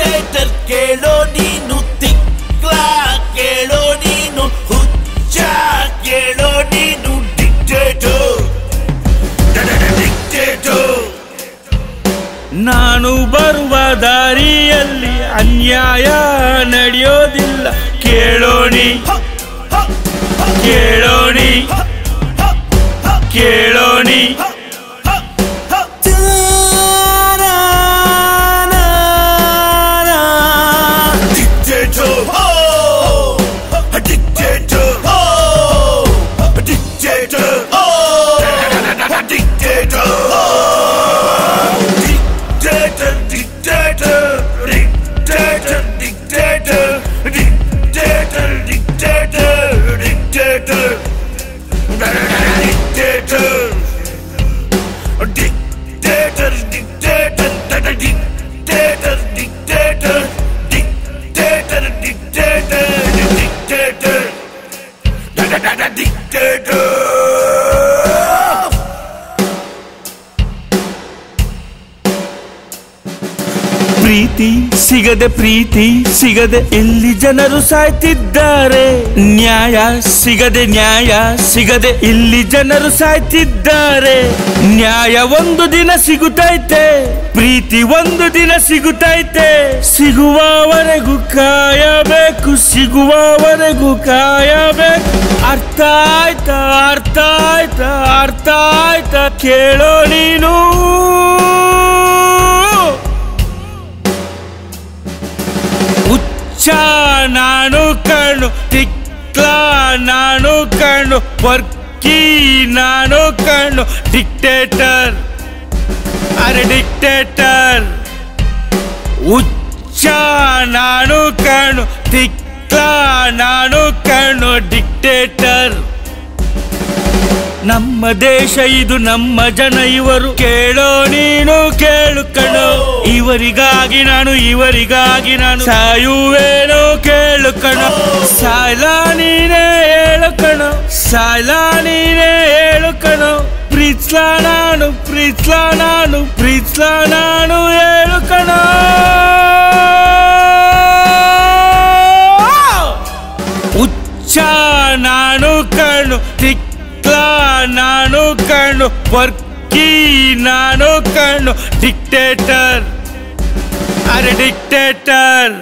dictator ಕೇಳೋ ನೀನು ತಿಕ್ಲ ಕೇಳೋ ನೀನು ಹುಚ್ಚ ಕೇಳೋ ನೀನು ಡಿಕ್ಟೇಟರ್ ಡಿಕ್ಟೇಟರ್ ನಾನು ಬರುವ ದಾರಿಯಲ್ಲಿ ಅನ್ಯಾಯ ನಡೆಯೋದಿಲ್ಲ ಕೇಳೋಣಿ ಕೇಳೋಣಿ ಕೇಳೋಣಿ ಪ್ರೀತಿ ಸಿಗದೆ ಇಲ್ಲಿ ಜನರು ಸಾಯ್ತಿದ್ದಾರೆ ನ್ಯಾಯ ಸಿಗದೆ ಇಲ್ಲಿ ಜನರು ಸಾಯ್ತಿದ್ದಾರೆ ನ್ಯಾಯ ಒಂದು ದಿನ ಸಿಗುತ್ತೈತೆ ಪ್ರೀತಿ ಒಂದು ದಿನ ಸಿಗುತ್ತೈತೆ ಸಿಗುವವರೆಗೂ ಕಾಯಬೇಕು ಅರ್ಥ ಆಯ್ತಾ ಕೇಳೋ ನೀನು ನಾನು ಕಣ್ಣು ತಿಕ್ಲ ನಾನು ಕಣ್ಣು ವರ್ಕಿ ನಾನು ಕಣ್ಣು ಡಿಕ್ಟೇಟರ್ ಅರೆ ಡಿಕ್ಟೇಟರ್ ಹುಚ್ಚ ನಾನು ಕಣ್ಣು ತಿಕ್ಲ ನಾನು ಕಣ್ಣು ಡಿಕ್ಟೇಟರ್ ನಮ್ಮ ದೇಶ ಇದು ನಮ್ಮ ಜನ ಇವರು ಕೇಳೋ ನೀನು ಕೇಳು ಕಣೋ ಇವರಿಗಾಗಿ ನಾನು ಸಾಯುವೇನೋ ಕೇಳು ಕಣೋ ಸಾಯ್ಲ ನೀನೇ ಹೇಳು ಕಣೋ ಪ್ರೀತ್ಲ ನಾನು ಹೇಳು ಕಣೋ ಹುಚ್ಚ ನಾನು ಕಣ್ಣು ನಾನು ಕಣ್ಣು ವರ್ಕಿ ನಾನು ಕಣ್ಣು ಡಿಕ್ಟೇಟರ್ ಅರೆ ಡಿಕ್ಟೇಟರ್